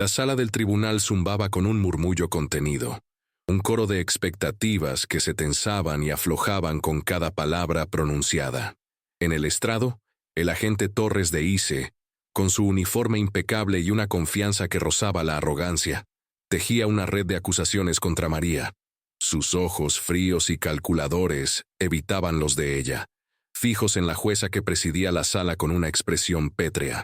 La sala del tribunal zumbaba con un murmullo contenido, un coro de expectativas que se tensaban y aflojaban con cada palabra pronunciada. En el estrado, el agente Torres de ICE, con su uniforme impecable y una confianza que rozaba la arrogancia, tejía una red de acusaciones contra María. Sus ojos fríos y calculadores evitaban los de ella, fijos en la jueza que presidía la sala con una expresión pétrea.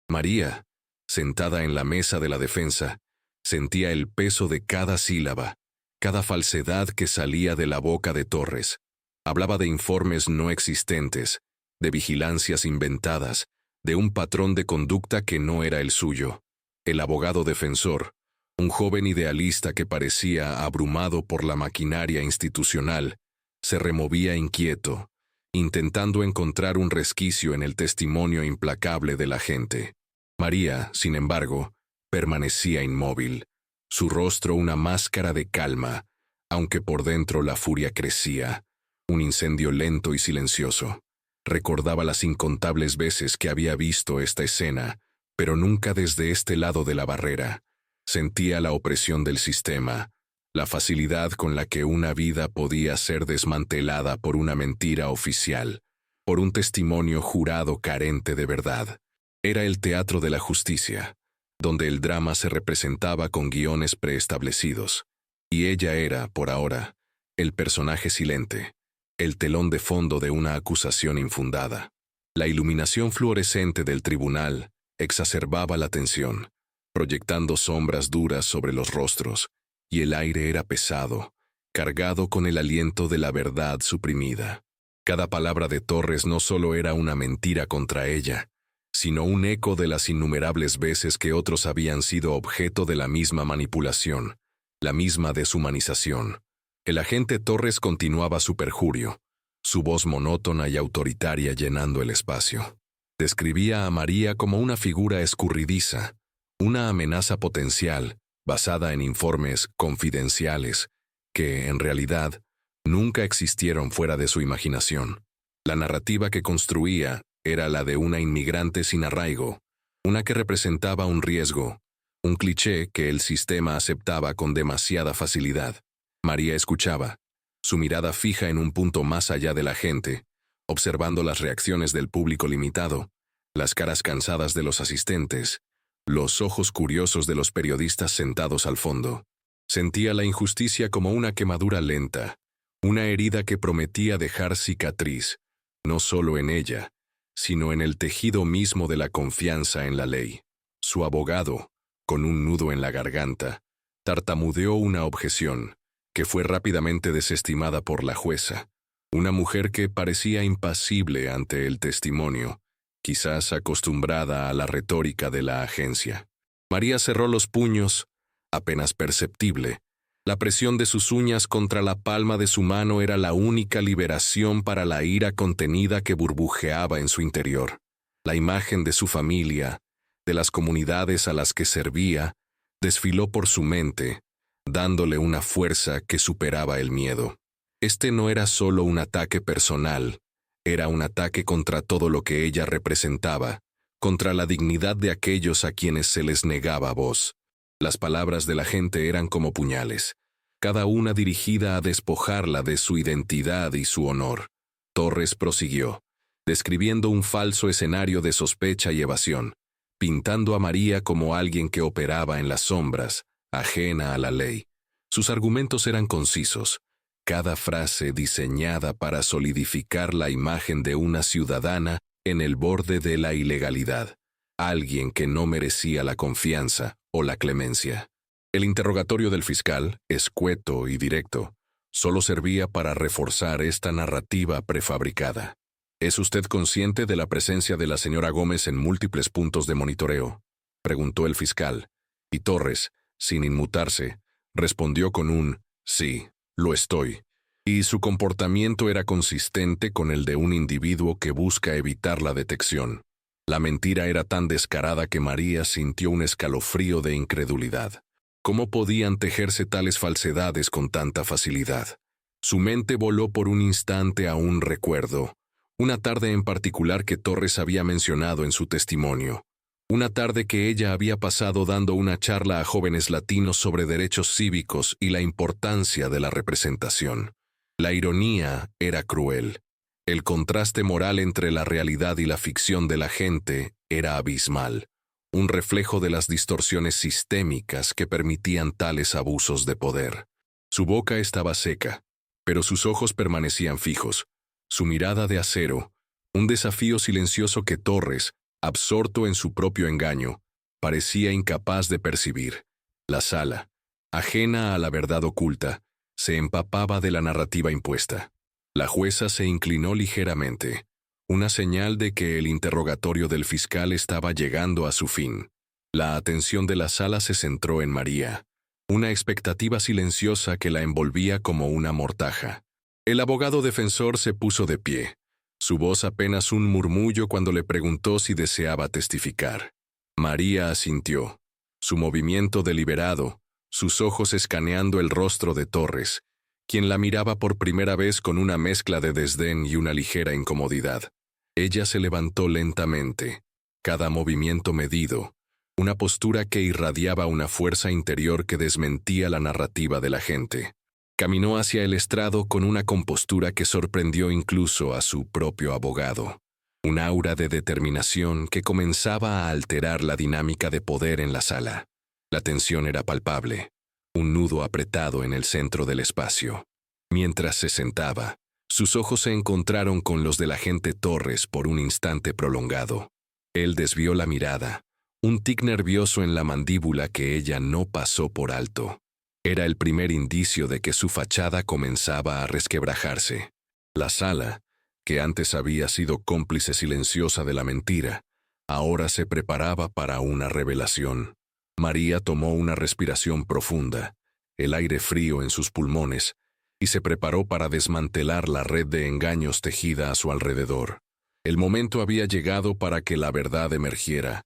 María, sentada en la mesa de la defensa, sentía el peso de cada sílaba, cada falsedad que salía de la boca de Torres. Hablaba de informes no existentes, de vigilancias inventadas, de un patrón de conducta que no era el suyo. El abogado defensor, un joven idealista que parecía abrumado por la maquinaria institucional, se removía inquieto, intentando encontrar un resquicio en el testimonio implacable de la gente. María, sin embargo, permanecía inmóvil, su rostro una máscara de calma, aunque por dentro la furia crecía, un incendio lento y silencioso. Recordaba las incontables veces que había visto esta escena, pero nunca desde este lado de la barrera. Sentía la opresión del sistema, la facilidad con la que una vida podía ser desmantelada por una mentira oficial, por un testimonio jurado carente de verdad. Era el teatro de la justicia, donde el drama se representaba con guiones preestablecidos, y ella era, por ahora, el personaje silente, el telón de fondo de una acusación infundada. La iluminación fluorescente del tribunal exacerbaba la tensión, proyectando sombras duras sobre los rostros, y el aire era pesado, cargado con el aliento de la verdad suprimida. Cada palabra de Torres no solo era una mentira contra ella, sino un eco de las innumerables veces que otros habían sido objeto de la misma manipulación, la misma deshumanización. El agente Torres continuaba su perjurio, su voz monótona y autoritaria llenando el espacio. Describía a María como una figura escurridiza, una amenaza potencial, basada en informes confidenciales, que, en realidad, nunca existieron fuera de su imaginación. La narrativa que construía era la de una inmigrante sin arraigo, una que representaba un riesgo, un cliché que el sistema aceptaba con demasiada facilidad. María escuchaba, su mirada fija en un punto más allá de la gente, observando las reacciones del público limitado, las caras cansadas de los asistentes, los ojos curiosos de los periodistas sentados al fondo. Sentía la injusticia como una quemadura lenta, una herida que prometía dejar cicatriz, no solo en ella, sino en el tejido mismo de la confianza en la ley. Su abogado, con un nudo en la garganta, tartamudeó una objeción, que fue rápidamente desestimada por la jueza, una mujer que parecía impasible ante el testimonio, quizás acostumbrada a la retórica de la agencia. María cerró los puños, apenas perceptible. La presión de sus uñas contra la palma de su mano era la única liberación para la ira contenida que burbujeaba en su interior. La imagen de su familia, de las comunidades a las que servía, desfiló por su mente, dándole una fuerza que superaba el miedo. Este no era solo un ataque personal, era un ataque contra todo lo que ella representaba, contra la dignidad de aquellos a quienes se les negaba voz. Las palabras de la gente eran como puñales, cada una dirigida a despojarla de su identidad y su honor. Torres prosiguió, describiendo un falso escenario de sospecha y evasión, pintando a María como alguien que operaba en las sombras, ajena a la ley. Sus argumentos eran concisos, cada frase diseñada para solidificar la imagen de una ciudadana en el borde de la ilegalidad, alguien que no merecía la confianza o la clemencia. El interrogatorio del fiscal, escueto y directo, solo servía para reforzar esta narrativa prefabricada. ¿Es usted consciente de la presencia de la señora Gómez en múltiples puntos de monitoreo?, preguntó el fiscal, y Torres, sin inmutarse, respondió con un «sí, lo estoy», y su comportamiento era consistente con el de un individuo que busca evitar la detección. La mentira era tan descarada que María sintió un escalofrío de incredulidad. ¿Cómo podían tejerse tales falsedades con tanta facilidad? Su mente voló por un instante a un recuerdo, una tarde en particular que Torres había mencionado en su testimonio. Una tarde que ella había pasado dando una charla a jóvenes latinos sobre derechos cívicos y la importancia de la representación. La ironía era cruel. El contraste moral entre la realidad y la ficción de la gente era abismal, un reflejo de las distorsiones sistémicas que permitían tales abusos de poder. Su boca estaba seca, pero sus ojos permanecían fijos, su mirada de acero, un desafío silencioso que Torres, absorto en su propio engaño, parecía incapaz de percibir. La sala, ajena a la verdad oculta, se empapaba de la narrativa impuesta. La jueza se inclinó ligeramente, una señal de que el interrogatorio del fiscal estaba llegando a su fin. La atención de la sala se centró en María, una expectativa silenciosa que la envolvía como una mortaja. El abogado defensor se puso de pie, su voz apenas un murmullo cuando le preguntó si deseaba testificar. María asintió, su movimiento deliberado, sus ojos escaneando el rostro de Torres, quien la miraba por primera vez con una mezcla de desdén y una ligera incomodidad. Ella se levantó lentamente, cada movimiento medido, una postura que irradiaba una fuerza interior que desmentía la narrativa de la gente. Caminó hacia el estrado con una compostura que sorprendió incluso a su propio abogado. Un aura de determinación que comenzaba a alterar la dinámica de poder en la sala. La tensión era palpable, un nudo apretado en el centro del espacio. Mientras se sentaba, sus ojos se encontraron con los del agente Torres por un instante prolongado. Él desvió la mirada, un tic nervioso en la mandíbula que ella no pasó por alto. Era el primer indicio de que su fachada comenzaba a resquebrajarse. La sala, que antes había sido cómplice silenciosa de la mentira, ahora se preparaba para una revelación. María tomó una respiración profunda, el aire frío en sus pulmones, y se preparó para desmantelar la red de engaños tejida a su alrededor. El momento había llegado para que la verdad emergiera,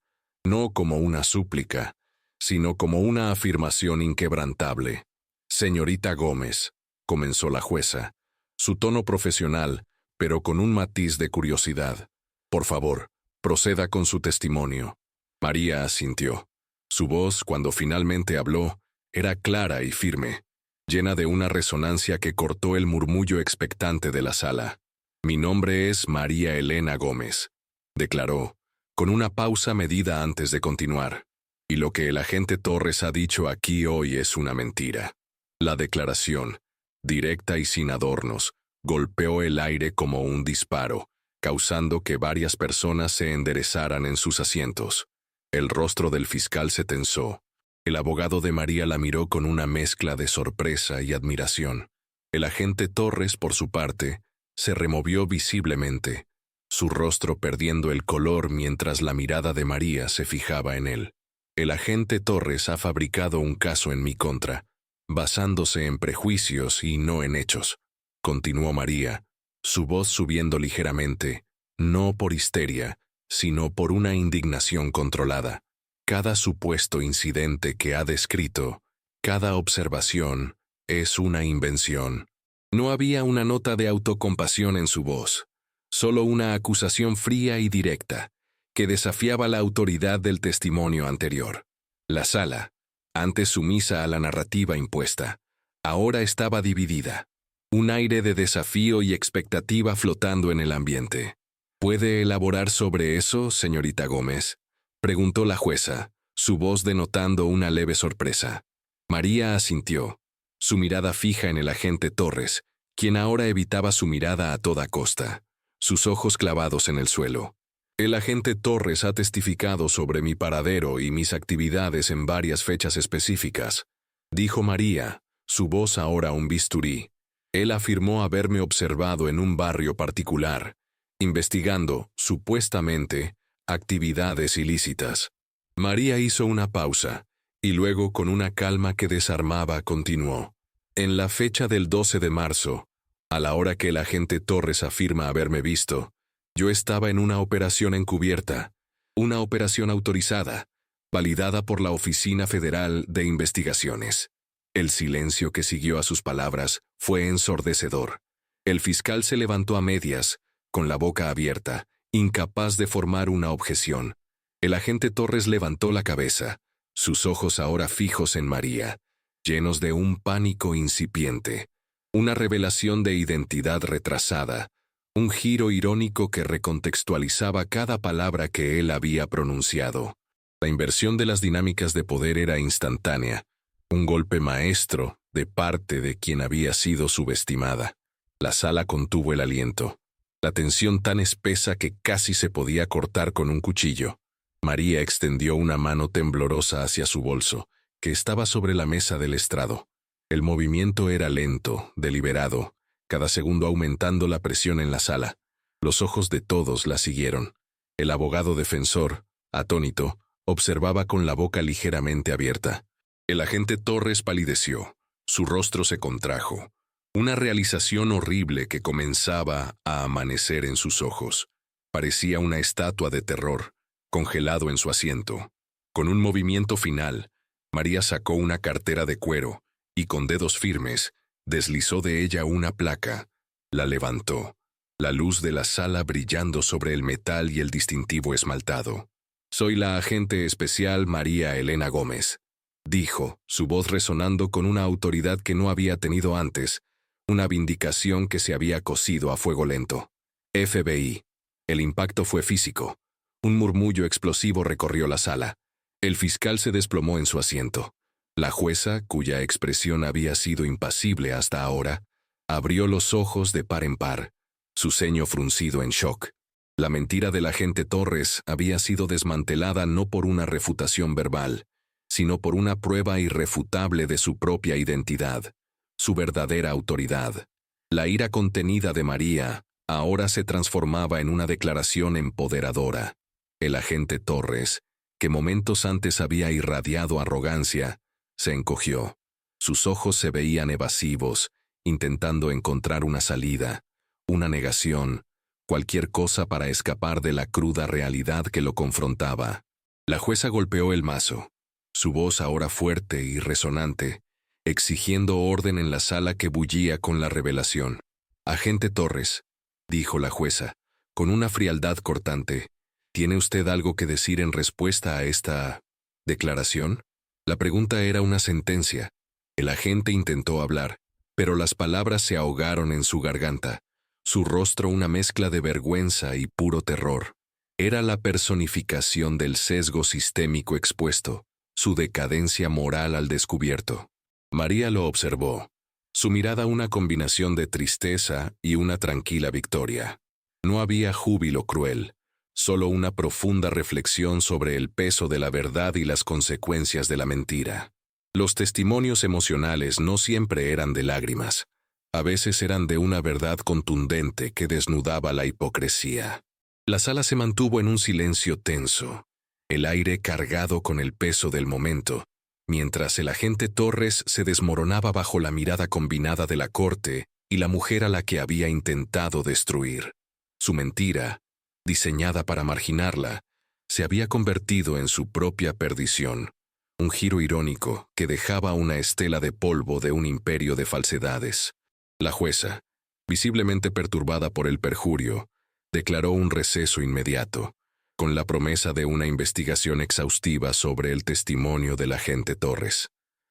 no como una súplica, sino como una afirmación inquebrantable. «Señorita Gómez», comenzó la jueza, su tono profesional, pero con un matiz de curiosidad. «Por favor, proceda con su testimonio». María asintió. Su voz, cuando finalmente habló, era clara y firme, llena de una resonancia que cortó el murmullo expectante de la sala. «Mi nombre es María Elena Gómez», declaró, con una pausa medida antes de continuar. «Y lo que el agente Torres ha dicho aquí hoy es una mentira». La declaración, directa y sin adornos, golpeó el aire como un disparo, causando que varias personas se enderezaran en sus asientos. El rostro del fiscal se tensó. El abogado de María la miró con una mezcla de sorpresa y admiración. El agente Torres, por su parte, se removió visiblemente, su rostro perdiendo el color mientras la mirada de María se fijaba en él. «El agente Torres ha fabricado un caso en mi contra, basándose en prejuicios y no en hechos», continuó María, su voz subiendo ligeramente, no por histeria, sino por una indignación controlada. «Cada supuesto incidente que ha descrito, cada observación, es una invención». No había una nota de autocompasión en su voz, solo una acusación fría y directa, que desafiaba la autoridad del testimonio anterior. La sala, antes sumisa a la narrativa impuesta, ahora estaba dividida, un aire de desafío y expectativa flotando en el ambiente. «¿Puede elaborar sobre eso, señorita Gómez?», preguntó la jueza, su voz denotando una leve sorpresa. María asintió, su mirada fija en el agente Torres, quien ahora evitaba su mirada a toda costa, sus ojos clavados en el suelo. «El agente Torres ha testificado sobre mi paradero y mis actividades en varias fechas específicas», dijo María, su voz ahora un bisturí. «Él afirmó haberme observado en un barrio particular, investigando, supuestamente, actividades ilícitas». María hizo una pausa, y luego con una calma que desarmaba continuó. «En la fecha del 12 de marzo, a la hora que el agente Torres afirma haberme visto, yo estaba en una operación encubierta, una operación autorizada, validada por la Oficina Federal de Investigaciones». El silencio que siguió a sus palabras fue ensordecedor. El fiscal se levantó a medias, con la boca abierta, incapaz de formar una objeción. El agente Torres levantó la cabeza, sus ojos ahora fijos en María, llenos de un pánico incipiente, una revelación de identidad retrasada, un giro irónico que recontextualizaba cada palabra que él había pronunciado. La inversión de las dinámicas de poder era instantánea, un golpe maestro de parte de quien había sido subestimada. La sala contuvo el aliento, la tensión tan espesa que casi se podía cortar con un cuchillo. María extendió una mano temblorosa hacia su bolso, que estaba sobre la mesa del estrado. El movimiento era lento, deliberado, cada segundo aumentando la presión en la sala. Los ojos de todos la siguieron. El abogado defensor, atónito, observaba con la boca ligeramente abierta. El agente Torres palideció. Su rostro se contrajo. Una realización horrible que comenzaba a amanecer en sus ojos. Parecía una estatua de terror, congelado en su asiento. Con un movimiento final, María sacó una cartera de cuero y con dedos firmes deslizó de ella una placa. La levantó, la luz de la sala brillando sobre el metal y el distintivo esmaltado. «Soy la agente especial María Elena Gómez», dijo, su voz resonando con una autoridad que no había tenido antes, una vindicación que se había cocido a fuego lento. «FBI». El impacto fue físico. Un murmullo explosivo recorrió la sala. El fiscal se desplomó en su asiento. La jueza, cuya expresión había sido impasible hasta ahora, abrió los ojos de par en par, su ceño fruncido en shock. La mentira del agente Torres había sido desmantelada no por una refutación verbal, sino por una prueba irrefutable de su propia identidad, su verdadera autoridad. La ira contenida de María ahora se transformaba en una declaración empoderadora. El agente Torres, que momentos antes había irradiado arrogancia, se encogió. Sus ojos se veían evasivos, intentando encontrar una salida, una negación, cualquier cosa para escapar de la cruda realidad que lo confrontaba. La jueza golpeó el mazo, su voz ahora fuerte y resonante, exigiendo orden en la sala que bullía con la revelación. «Agente Torres», dijo la jueza, con una frialdad cortante, «¿tiene usted algo que decir en respuesta a esta declaración?» La pregunta era una sentencia. El agente intentó hablar, pero las palabras se ahogaron en su garganta, su rostro una mezcla de vergüenza y puro terror. Era la personificación del sesgo sistémico expuesto, su decadencia moral al descubierto. María lo observó, su mirada una combinación de tristeza y una tranquila victoria. No había júbilo cruel, solo una profunda reflexión sobre el peso de la verdad y las consecuencias de la mentira. Los testimonios emocionales no siempre eran de lágrimas. A veces eran de una verdad contundente que desnudaba la hipocresía. La sala se mantuvo en un silencio tenso, el aire cargado con el peso del momento, mientras el agente Torres se desmoronaba bajo la mirada combinada de la corte y la mujer a la que había intentado destruir. Su mentira, diseñada para marginarla, se había convertido en su propia perdición, un giro irónico que dejaba una estela de polvo de un imperio de falsedades. La jueza, visiblemente perturbada por el perjurio, declaró un receso inmediato, con la promesa de una investigación exhaustiva sobre el testimonio del agente Torres.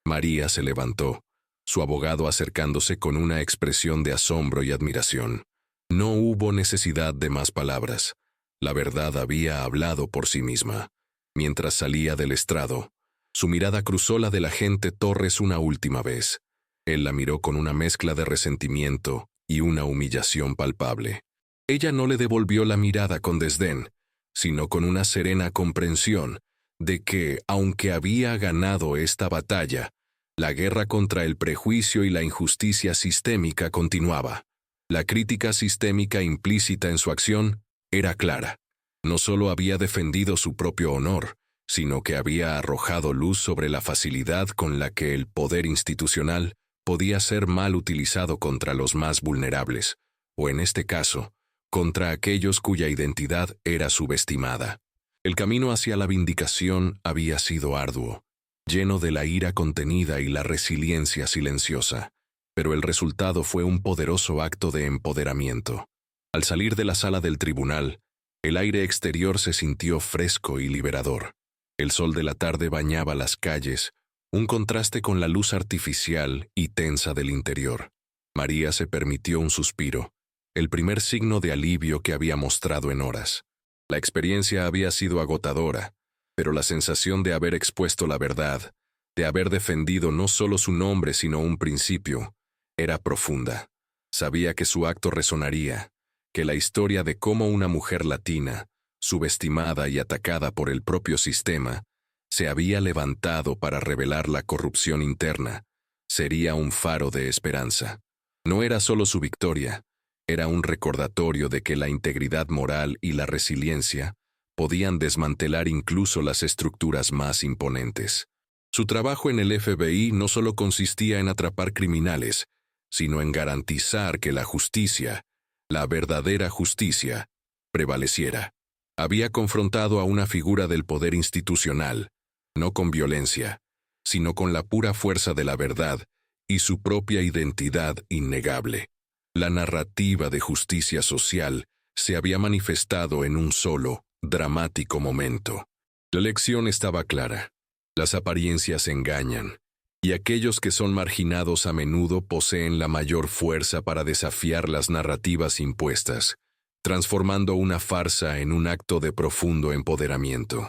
María se levantó, su abogado acercándose con una expresión de asombro y admiración. No hubo necesidad de más palabras. La verdad había hablado por sí misma. Mientras salía del estrado, su mirada cruzó la del agente Torres una última vez. Él la miró con una mezcla de resentimiento y una humillación palpable. Ella no le devolvió la mirada con desdén, sino con una serena comprensión de que, aunque había ganado esta batalla, la guerra contra el prejuicio y la injusticia sistémica continuaba. La crítica sistémica implícita en su acción era clara. No solo había defendido su propio honor, sino que había arrojado luz sobre la facilidad con la que el poder institucional podía ser mal utilizado contra los más vulnerables, o en este caso, contra aquellos cuya identidad era subestimada. El camino hacia la vindicación había sido arduo, lleno de la ira contenida y la resiliencia silenciosa, pero el resultado fue un poderoso acto de empoderamiento. Al salir de la sala del tribunal, El aire exterior se sintió fresco y liberador. El sol de la tarde bañaba las calles, un contraste con la luz artificial y tensa del interior. María se permitió un suspiro, el primer signo de alivio que había mostrado en horas. La experiencia había sido agotadora, pero la sensación de haber expuesto la verdad, de haber defendido no solo su nombre sino un principio, era profunda. Sabía que su acto resonaría, que la historia de cómo una mujer latina, subestimada y atacada por el propio sistema, se había levantado para revelar la corrupción interna, sería un faro de esperanza. No era solo su victoria, era un recordatorio de que la integridad moral y la resiliencia podían desmantelar incluso las estructuras más imponentes. Su trabajo en el FBI no solo consistía en atrapar criminales, sino en garantizar que la justicia, la verdadera justicia, prevaleciera. Había confrontado a una figura del poder institucional, no con violencia, sino con la pura fuerza de la verdad y su propia identidad innegable. La narrativa de justicia social se había manifestado en un solo, dramático momento. La lección estaba clara. Las apariencias engañan, y aquellos que son marginados a menudo poseen la mayor fuerza para desafiar las narrativas impuestas, transformando una farsa en un acto de profundo empoderamiento.